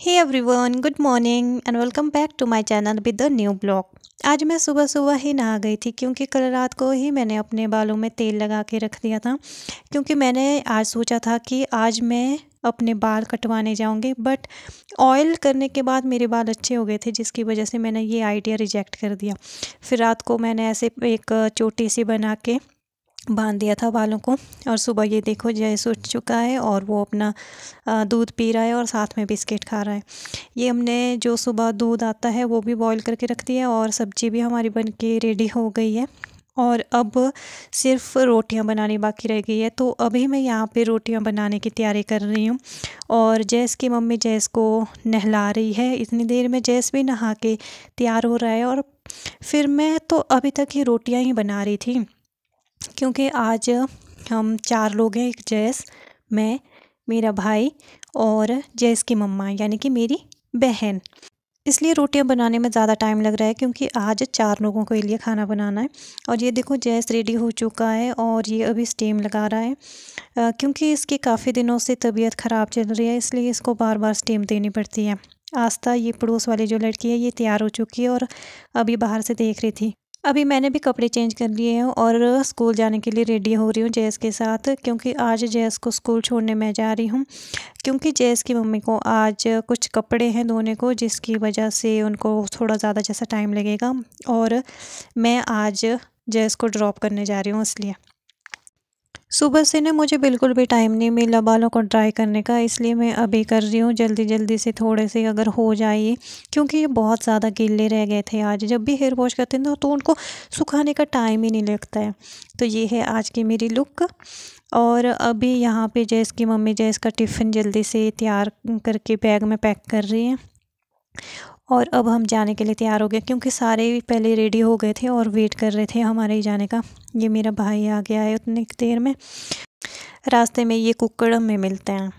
Hey everyone, good morning and welcome back to my channel with the new blog. आज मैं सुबह सुबह ही नहा गई थी क्योंकि कल रात को ही मैंने अपने बालों में तेल लगा के रख दिया था। क्योंकि मैंने आज सोचा था कि आज मैं अपने बाल कटवाने जाऊंगी, बट ऑयल करने के बाद मेरे बाल अच्छे हो गए थे, जिसकी वजह से मैंने ये आइडिया रिजेक्ट कर दिया। फिर रात को मैंने ऐसे एक चोटी सी बना के बांध दिया था बालों को। और सुबह ये देखो जयस उठ चुका है और वो अपना दूध पी रहा है और साथ में बिस्किट खा रहा है। ये हमने जो सुबह दूध आता है वो भी बॉईल करके रख दिया और सब्ज़ी भी हमारी बन के रेडी हो गई है। और अब सिर्फ रोटियां बनानी बाकी रह गई है, तो अभी मैं यहाँ पे रोटियां बनाने की तैयारी कर रही हूँ। और जैस की मम्मी जैस को नहला रही है। इतनी देर में जैस भी नहा के तैयार हो रहा है और फिर मैं तो अभी तक ही रोटियां ही बना रही थी, क्योंकि आज हम 4 लोग हैं। एक जैस, मैं, मेरा भाई और जैस की मम्मा यानी कि मेरी बहन। इसलिए रोटियां बनाने में ज़्यादा टाइम लग रहा है क्योंकि आज 4 लोगों के लिए खाना बनाना है। और ये देखो जैस रेडी हो चुका है और ये अभी स्टीम लगा रहा है। क्योंकि इसकी काफ़ी दिनों से तबीयत ख़राब चल रही है, इसलिए इसको बार बार स्टीम देनी पड़ती है। आस्था, ये पड़ोस वाली जो लड़की है, ये तैयार हो चुकी है और अभी बाहर से देख रही थी। अभी मैंने भी कपड़े चेंज कर लिए हैं और स्कूल जाने के लिए रेडी हो रही हूँ जैस के साथ, क्योंकि आज जैस को स्कूल छोड़ने मैं जा रही हूँ। क्योंकि जैस की मम्मी को आज कुछ कपड़े हैं धोने को, जिसकी वजह से उनको थोड़ा ज़्यादा जैसा टाइम लगेगा। और मैं आज जैस को ड्रॉप करने जा रही हूँ, इसलिए सुबह से ना मुझे बिल्कुल भी टाइम नहीं मिला बालों को ड्राई करने का, इसलिए मैं अभी कर रही हूँ जल्दी जल्दी से, थोड़े से अगर हो जाए। क्योंकि ये बहुत ज़्यादा गीले रह गए थे। आज जब भी हेयर वॉश करते हैं ना तो उनको सुखाने का टाइम ही नहीं लगता है। तो ये है आज की मेरी लुक। और अभी यहाँ पे जैस की मम्मी जैस का टिफ़िन जल्दी से तैयार करके बैग में पैक कर रही हैं। और अब हम जाने के लिए तैयार हो गए, क्योंकि सारे पहले रेडी हो गए थे और वेट कर रहे थे हमारे ही जाने का। ये मेरा भाई आ गया है उतनी देर में। रास्ते में ये कुक्कड़म में मिलते हैं।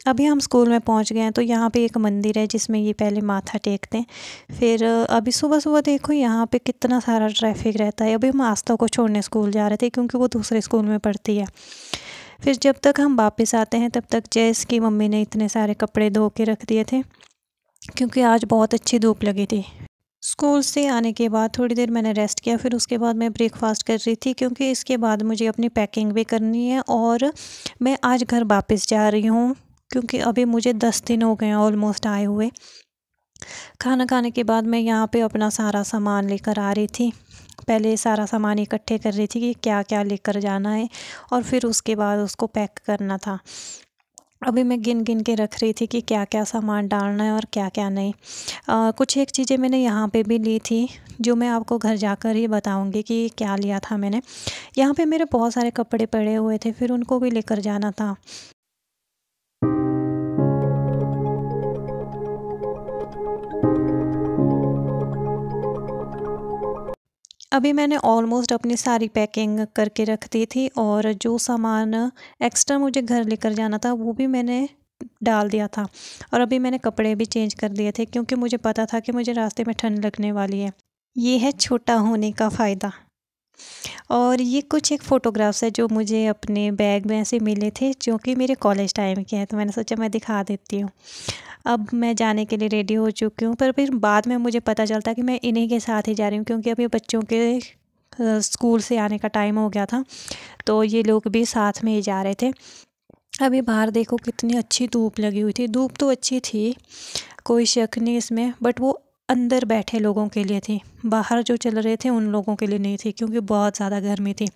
अभी हम स्कूल में पहुंच गए हैं, तो यहाँ पे एक मंदिर है जिसमें ये पहले माथा टेकते हैं। फिर अभी सुबह सुबह देखो यहाँ पे कितना सारा ट्रैफिक रहता है। अभी हम आस्था को छोड़ने स्कूल जा रहे थे क्योंकि वो दूसरे स्कूल में पढ़ती है। फिर जब तक हम वापस आते हैं तब तक जैस की मम्मी ने इतने सारे कपड़े धो के रख दिए थे, क्योंकि आज बहुत अच्छी धूप लगी थी। स्कूल से आने के बाद थोड़ी देर मैंने रेस्ट किया, फिर उसके बाद मैं ब्रेकफास्ट कर रही थी, क्योंकि इसके बाद मुझे अपनी पैकिंग भी करनी है। और मैं आज घर वापस जा रही हूँ, क्योंकि अभी मुझे 10 दिन हो गए हैं ऑलमोस्ट आए हुए। खाना खाने के बाद मैं यहाँ पे अपना सारा सामान लेकर आ रही थी। पहले सारा सामान इकट्ठे कर रही थी कि क्या क्या लेकर जाना है, और फिर उसके बाद उसको पैक करना था। अभी मैं गिन गिन के रख रही थी कि क्या क्या सामान डालना है और क्या क्या नहीं। कुछ एक चीज़ें मैंने यहाँ पे भी ली थी, जो मैं आपको घर जाकर ही बताऊँगी कि क्या लिया था मैंने। यहाँ पे मेरे बहुत सारे कपड़े पड़े हुए थे, फिर उनको भी लेकर जाना था। अभी मैंने ऑलमोस्ट अपनी सारी पैकिंग करके रख दी थी, और जो सामान एक्स्ट्रा मुझे घर लेकर जाना था वो भी मैंने डाल दिया था। और अभी मैंने कपड़े भी चेंज कर दिए थे, क्योंकि मुझे पता था कि मुझे रास्ते में ठंड लगने वाली है। ये है छोटा होने का फ़ायदा। और ये कुछ एक फ़ोटोग्राफ्स है जो मुझे अपने बैग में ऐसे मिले थे, जो कि मेरे कॉलेज टाइम के हैं, तो मैंने सोचा मैं दिखा देती हूँ। अब मैं जाने के लिए रेडी हो चुकी हूँ, पर फिर बाद में मुझे पता चलता कि मैं इन्हीं के साथ ही जा रही हूँ, क्योंकि अभी बच्चों के स्कूल से आने का टाइम हो गया था, तो ये लोग भी साथ में ही जा रहे थे। अभी बाहर देखो कितनी अच्छी धूप लगी हुई थी। धूप तो अच्छी थी, कोई शक नहीं इसमें, बट वो अंदर बैठे लोगों के लिए थी। बाहर जो चल रहे थे उन लोगों के लिए नहीं थी, क्योंकि बहुत ज़्यादा गर्मी थी।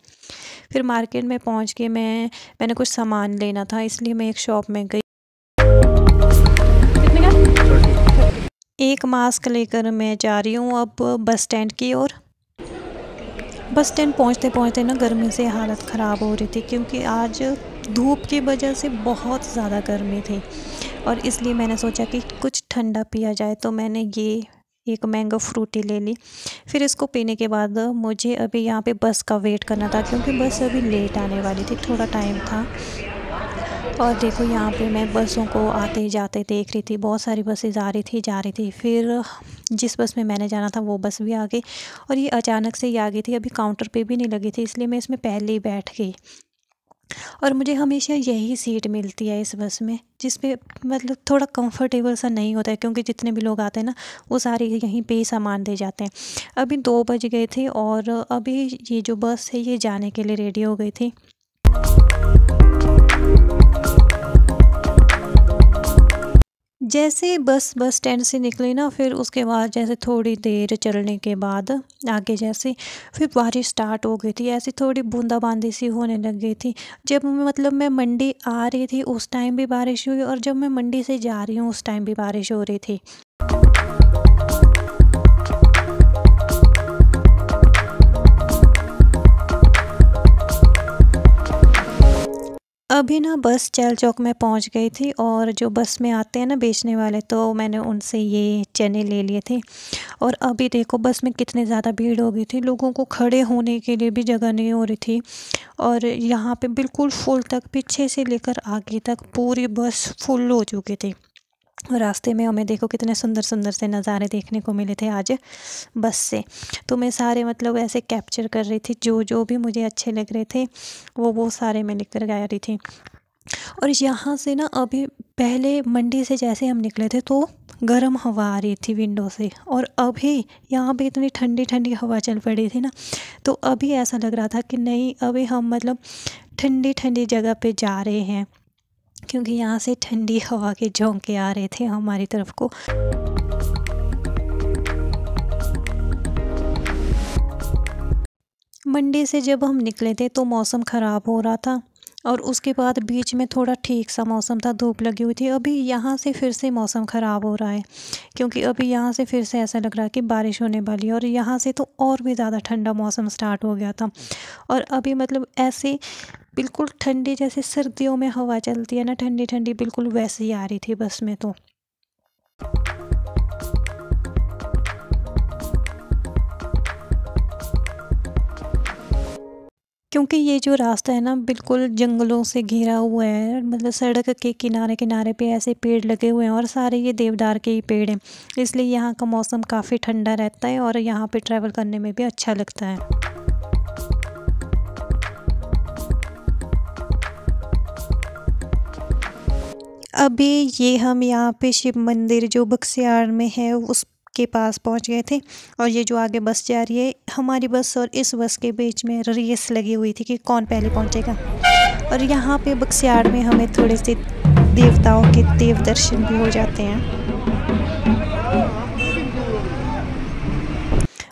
फिर मार्केट में पहुंच के मैंने कुछ सामान लेना था, इसलिए मैं एक शॉप में गई। कितने का? एक मास्क लेकर मैं जा रही हूँ अब बस स्टैंड की ओर। बस स्टैंड पहुँचते पहुँचते ना गर्मी से हालत ख़राब हो रही थी, क्योंकि आज धूप की वजह से बहुत ज़्यादा गर्मी थी। और इसलिए मैंने सोचा कि कुछ ठंडा पिया जाए, तो मैंने ये एक मैंगो फ्रूटी ले ली। फिर इसको पीने के बाद मुझे अभी यहाँ पे बस का वेट करना था, क्योंकि बस अभी लेट आने वाली थी, थोड़ा टाइम था। और देखो यहाँ पे मैं बसों को आते जाते देख रही थी। बहुत सारी बसें आ रही थी जा रही थी। फिर जिस बस में मैंने जाना था वो बस भी आ गई, और ये अचानक से ही आ गई थी। अभी काउंटर पे भी नहीं लगी थी, इसलिए मैं इसमें पहले ही बैठ गई। और मुझे हमेशा यही सीट मिलती है इस बस में, जिस पे मतलब थोड़ा कंफर्टेबल सा नहीं होता है, क्योंकि जितने भी लोग आते हैं ना वो सारे यहीं पे ही सामान दे जाते हैं। अभी 2 बज गए थे और अभी ये जो बस है ये जाने के लिए रेडी हो गई थी। जैसे बस स्टैंड से निकली ना, फिर उसके बाद जैसे थोड़ी देर चलने के बाद आगे जैसे फिर बारिश स्टार्ट हो गई थी। ऐसी थोड़ी बूंदाबांदी सी होने लग गई थी। जब मतलब मैं मंडी आ रही थी उस टाइम भी बारिश हुई, और जब मैं मंडी से जा रही हूँ उस टाइम भी बारिश हो रही थी। अभी ना बस चैल चौक में पहुंच गई थी, और जो बस में आते हैं ना बेचने वाले, तो मैंने उनसे ये चने ले लिए थे। और अभी देखो बस में कितनी ज़्यादा भीड़ हो गई थी, लोगों को खड़े होने के लिए भी जगह नहीं हो रही थी। और यहाँ पे बिल्कुल फुल तक, पीछे से लेकर आगे तक पूरी बस फुल हो चुकी थी। और रास्ते में हमें देखो कितने सुंदर सुंदर से नज़ारे देखने को मिले थे आज बस से। तो मैं सारे मतलब ऐसे कैप्चर कर रही थी, जो जो भी मुझे अच्छे लग रहे थे वो सारे मैं लिख कर गा रही थी। और यहाँ से ना अभी पहले मंडी से जैसे हम निकले थे तो गर्म हवा आ रही थी विंडो से, और अभी यहाँ पे इतनी ठंडी ठंडी हवा चल पड़ी थी ना, तो अभी ऐसा लग रहा था कि नहीं, अभी हम मतलब ठंडी ठंडी जगह पे जा रहे हैं, क्योंकि यहाँ से ठंडी हवा के झोंके आ रहे थे हमारी तरफ को। मंडी से जब हम निकले थे तो मौसम ख़राब हो रहा था, और उसके बाद बीच में थोड़ा ठीक सा मौसम था, धूप लगी हुई थी। अभी यहाँ से फिर से मौसम ख़राब हो रहा है, क्योंकि अभी यहाँ से फिर से ऐसा लग रहा है कि बारिश होने वाली है, और यहाँ से तो और भी ज़्यादा ठंडा मौसम स्टार्ट हो गया था। और अभी मतलब ऐसे बिल्कुल ठंडी, जैसे सर्दियों में हवा चलती है ना ठंडी ठंडी, बिल्कुल वैसे ही आ रही थी बस में तो। क्योंकि ये जो रास्ता है ना बिल्कुल जंगलों से घिरा हुआ है, मतलब सड़क के किनारे किनारे पे ऐसे पेड़ लगे हुए हैं, और सारे ये देवदार के ही पेड़ हैं, इसलिए यहाँ का मौसम काफ़ी ठंडा रहता है और यहाँ पे ट्रैवल करने में भी अच्छा लगता है। अभी ये हम यहाँ पे शिव मंदिर जो बख्तियार में है उसके पास पहुँच गए थे, और ये जो आगे बस जा रही है, हमारी बस और इस बस के बीच में रेस लगी हुई थी कि कौन पहले पहुँचेगा। और यहाँ पे बख्तियार में हमें थोड़े से देवताओं के देव दर्शन भी हो जाते हैं।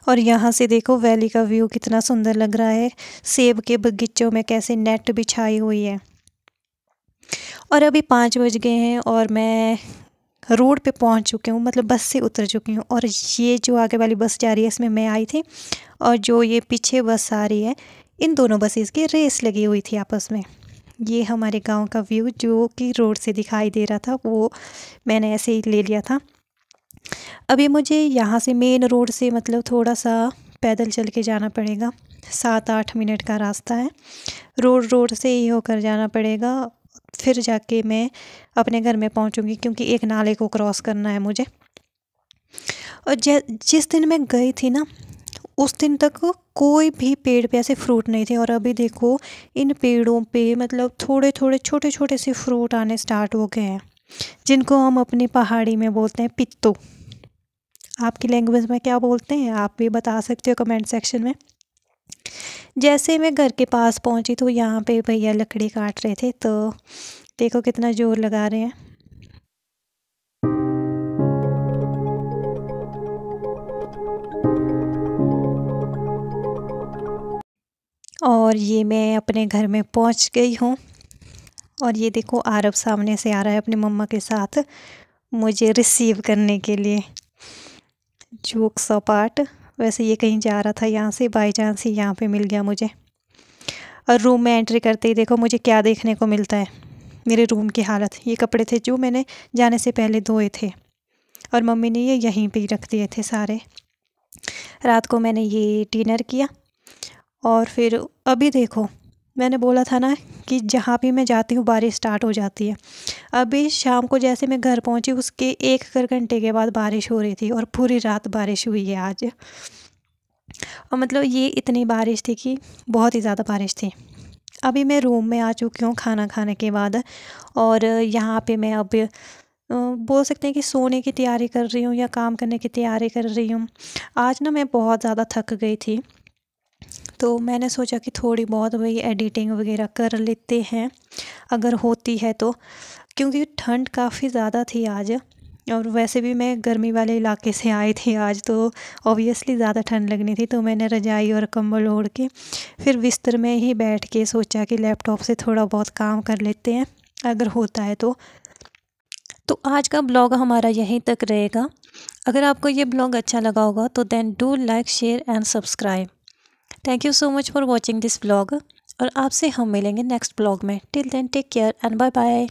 और यहाँ से देखो वैली का व्यू कितना सुंदर लग रहा है, सेब के बगीचों में कैसे नेट बिछाई हुई है। और अभी 5 बज गए हैं और मैं रोड पे पहुंच चुकी हूँ, मतलब बस से उतर चुकी हूँ। और ये जो आगे वाली बस जा रही है इसमें मैं आई थी, और जो ये पीछे बस आ रही है, इन दोनों बसेस की रेस लगी हुई थी आपस में। ये हमारे गांव का व्यू जो कि रोड से दिखाई दे रहा था, वो मैंने ऐसे ही ले लिया था। अभी मुझे यहाँ से मेन रोड से मतलब थोड़ा सा पैदल चल के जाना पड़ेगा, 7-8 मिनट का रास्ता है। रोड से ही होकर जाना पड़ेगा, फिर जाके मैं अपने घर में पहुंचूंगी, क्योंकि एक नाले को क्रॉस करना है मुझे। और जिस दिन मैं गई थी ना उस दिन तक कोई भी पेड़ पे ऐसे फ्रूट नहीं थे, और अभी देखो इन पेड़ों पे मतलब थोड़े थोड़े छोटे छोटे से फ्रूट आने स्टार्ट हो गए हैं, जिनको हम अपनी पहाड़ी में बोलते हैं पित्तू। आपकी लैंग्वेज में क्या बोलते हैं आप भी बता सकते हो कमेंट सेक्शन में। जैसे मैं घर के पास पहुंची तो यहाँ पे भैया लकड़ी काट रहे थे, तो देखो कितना जोर लगा रहे हैं। और ये मैं अपने घर में पहुंच गई हूँ, और ये देखो आरब सामने से आ रहा है अपनी मम्मा के साथ मुझे रिसीव करने के लिए। जोक्स अपार्ट, वैसे ये कहीं जा रहा था, यहाँ से बाई चांस ही यहाँ पे मिल गया मुझे। और रूम में एंट्री करते ही देखो मुझे क्या देखने को मिलता है, मेरे रूम की हालत। ये कपड़े थे जो मैंने जाने से पहले धोए थे, और मम्मी ने ये यहीं पे ही रख दिए थे सारे। रात को मैंने ये डिनर किया, और फिर अभी देखो मैंने बोला था ना कि जहाँ भी मैं जाती हूँ बारिश स्टार्ट हो जाती है। अभी शाम को जैसे मैं घर पहुँची उसके 1 घंटे के बाद बारिश हो रही थी, और पूरी रात बारिश हुई है आज। और मतलब ये इतनी बारिश थी कि बहुत ही ज़्यादा बारिश थी। अभी मैं रूम में आ चुकी हूँ खाना खाने के बाद, और यहाँ पे मैं अब बोल सकते हैं कि सोने की तैयारी कर रही हूँ या काम करने की तैयारी कर रही हूँ। आज ना मैं बहुत ज़्यादा थक गई थी, तो मैंने सोचा कि थोड़ी बहुत वही एडिटिंग वगैरह कर लेते हैं अगर होती है तो, क्योंकि ठंड काफ़ी ज़्यादा थी आज, और वैसे भी मैं गर्मी वाले इलाके से आई थी आज, तो ऑब्वियसली ज़्यादा ठंड लगनी थी। तो मैंने रज़ाई और कंबल ओढ़ के फिर बिस्तर में ही बैठ के सोचा कि लैपटॉप से थोड़ा बहुत काम कर लेते हैं अगर होता है तो आज का ब्लॉग हमारा यहीं तक रहेगा। अगर आपको ये ब्लॉग अच्छा लगा होगा तो then do like, share and subscribe. Thank you so much for watching this blog, और आपसे हम मिलेंगे नेक्स्ट ब्लॉग में। Till then take care and bye bye.